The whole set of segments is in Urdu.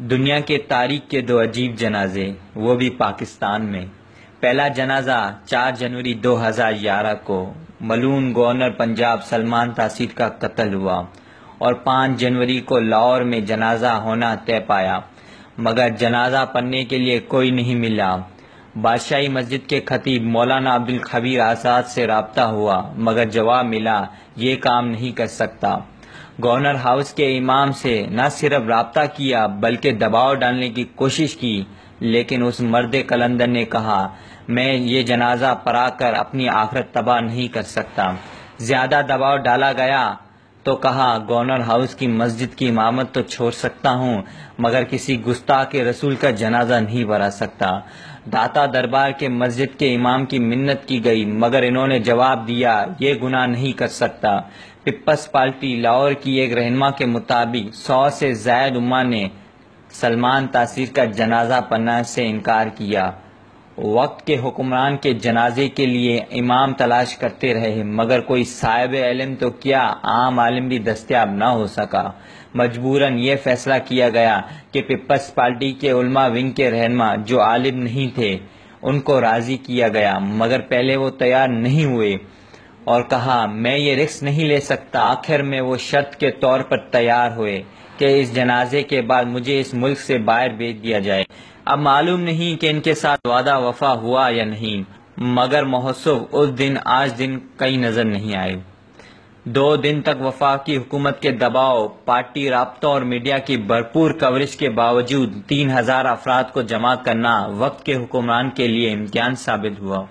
دنیا کے تاریخ کے دو عجیب جنازے، وہ بھی پاکستان میں۔ پہلا جنازہ 4 جنوری 2011 کو ملعون گورنر پنجاب سلمان تاثیر کا قتل ہوا اور 5 جنوری کو لاہور میں جنازہ ہونا طے پایا، مگر جنازہ پڑھنے کے لیے کوئی نہیں ملا۔ بادشاہی مسجد کے خطیب مولانا عبدالخبیر آزاد سے رابطہ ہوا، مگر جواب ملا یہ کام نہیں کر سکتا۔ گورنر ہاؤس کے امام سے نہ صرف رابطہ کیا بلکہ دباؤ ڈالنے کی کوشش کی، لیکن اس مرد قلندر نے کہا میں یہ جنازہ پڑھا کر اپنی آخرت تباہ نہیں کر سکتا۔ زیادہ دباؤ ڈالا گیا تو کہا گورنر ہاؤس کی مسجد کی امامت تو چھوڑ سکتا ہوں، مگر کسی گستاخ رسول کا جنازہ نہیں پڑھا سکتا۔ داتا دربار کے مسجد کے امام کی منت کی گئی، مگر انہوں نے جواب دیا یہ گناہ نہیں کر سکتا۔ پیپلز پارٹی لاہور کی ایک رہنما کے مطابق 100 سے زائد امہ نے سلمان تاثیر کا جنازہ پڑھنے سے انکار کیا۔ وقت کے حکمران کے جنازے کے لیے امام تلاش کرتے رہے، مگر کوئی صاحب علم تو کیا عام عالم بھی دستیاب نہ ہو سکا۔ مجبوراً یہ فیصلہ کیا گیا کہ پیپلز پارٹی کے علماء ونگ کے رہنما جو عالم نہیں تھے ان کو راضی کیا گیا، مگر پہلے وہ تیار نہیں ہوئے اور کہا میں یہ رسک نہیں لے سکتا۔ آخر میں وہ شرط کے طور پر تیار ہوئے کہ اس جنازے کے بعد مجھے اس ملک سے باہر بھیج دیا جائے۔ اب معلوم نہیں کہ ان کے ساتھ وعدہ وفا ہوا یا نہیں، مگر محسوب اس دن آج دن کہیں نظر نہیں آئے۔ 2 دن تک وفاقی حکومت کے دباؤ، پارٹی رابطوں اور میڈیا کی بھرپور کوریج کے باوجود 3000 افراد کو جمع کرنا وقت کے حکمران کے لیے امتحان ثابت ہوا۔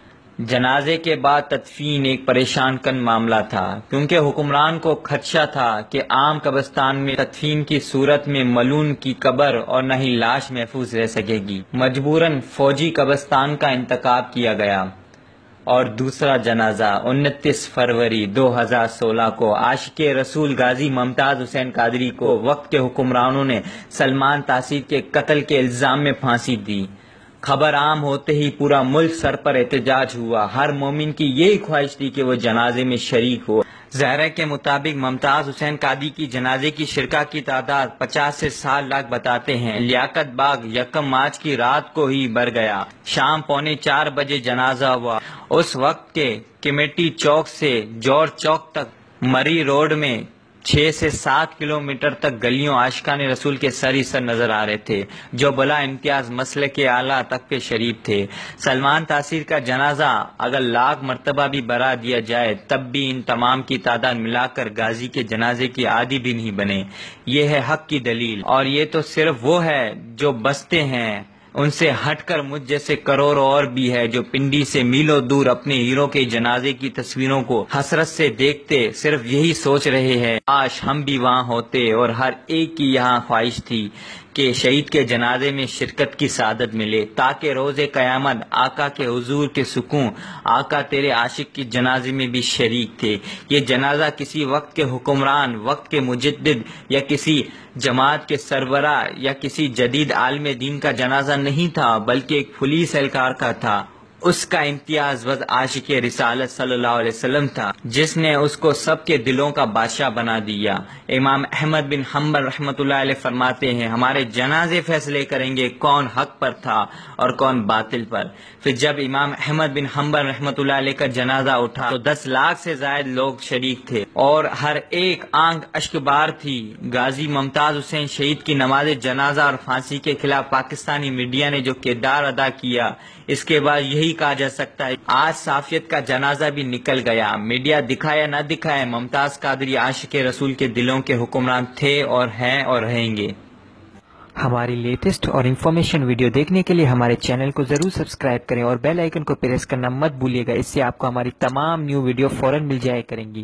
جنازے کے بعد تدفین ایک پریشان کن معاملہ تھا، کیونکہ حکمران کو خدشہ تھا کہ عام قبرستان میں تدفین کی صورت میں ملعون کی قبر اور نہ ہی لاش محفوظ رہ سکے گی۔ مجبوراً فوجی قبرستان کا انتخاب کیا گیا اور دوسرا جنازہ 29 فروری 2016 کو عاشق رسول غازی ممتاز حسین قادری کو وقت کے حکمرانوں نے سلمان تاثیر کے قتل کے الزام میں پھانسی دی۔ خبر عام ہوتے ہی پورا ملک سر پر احتجاج ہوا۔ ہر مومن کی یہی خواہش تھی کہ وہ جنازے میں شریک ہو۔ ظاہرہ کے مطابق ممتاز حسین قادری کی جنازے کی شرکاء کی تعداد 50 سے 60 لاکھ بتاتے ہیں۔ لیاقت باغ 1 مارچ کی رات کو ہی بھر گیا۔ شام 3:45 بجے جنازہ ہوا۔ اس وقت کے کمیٹی چوک سے جورج چوک تک مری روڈ میں 6 سے 7 کلومیٹر تک گلیوں عاشقان رسول کے سر ہی سر نظر آ رہے تھے، جو بلا امتیاز مسلک اعلیٰ تک کے شریف تھے۔ سلمان تاثیر کا جنازہ اگر لاکھ مرتبہ بھی بڑھا دیا جائے تب بھی ان تمام کی تعداد ملا کر غازی کے جنازے کی آدھی بھی نہیں بنے۔ یہ ہے حق کی دلیل، اور یہ تو صرف وہ ہے جو بستے ہیں، ان سے ہٹ کر مجھ جیسے کروڑوں اور بھی ہے جو پنڈی سے میلوں دور اپنے ہیرو کے جنازے کی تصویروں کو حسرت سے دیکھتے صرف یہی سوچ رہے ہیں کاش ہم بھی وہاں ہوتے، اور ہر ایک کی یہاں خواہش تھی کہ شہید کے جنازے میں شرکت کی سعادت ملے، تاکہ روز قیامت آقا کے حضور کے سکون آقا تیرے عاشق کی جنازے میں بھی شریک تھے۔ یہ جنازہ کسی وقت کے حکمران، وقت کے مجدد یا کسی جماعت کے سربراہ یا کسی جدید عالم دین کا جنازہ نہیں تھا، بلکہ ایک پولیس اہلکار کا تھا۔ اس کا امتیاز بس عاشق رسالت صلی اللہ علیہ وسلم تھا، جس نے اس کو سب کے دلوں کا بادشاہ بنا دیا۔ امام احمد بن حنبل رحمۃ اللہ علیہ فرماتے ہیں ہمارے جنازے فیصلے کریں گے کون حق پر تھا اور کون باطل پر۔ پھر جب امام احمد بن حنبل رحمۃ اللہ علیہ کا جنازہ اٹھا تو 10 لاکھ سے زائد لوگ شریک تھے اور ہر ایک آنکھ اشک بار تھی۔ غازی ممتاز حسین شہید کی نماز جنازہ اور پھانسی کے خلاف پاکستانی میڈیا نے جو کردار ادا کیا، اس کے بعد یہی کہا جا سکتا ہے آج صافیت کا جنازہ بھی نکل گیا۔ میڈیا دکھائے نہ دکھائے، ممتاز قادری عاشق رسول کے دلوں کے حکمران تھے اور ہیں اور رہیں گے۔ ہماری لیٹسٹ اور انفارمیشن ویڈیو دیکھنے کے لیے ہمارے چینل کو ضرور سبسکرائب کریں اور بیل آئیکن کو پریس کرنا مت بھولیے گا، اس سے آپ کو ہماری تمام نیو ویڈیو فوراً مل جایا کریں گی۔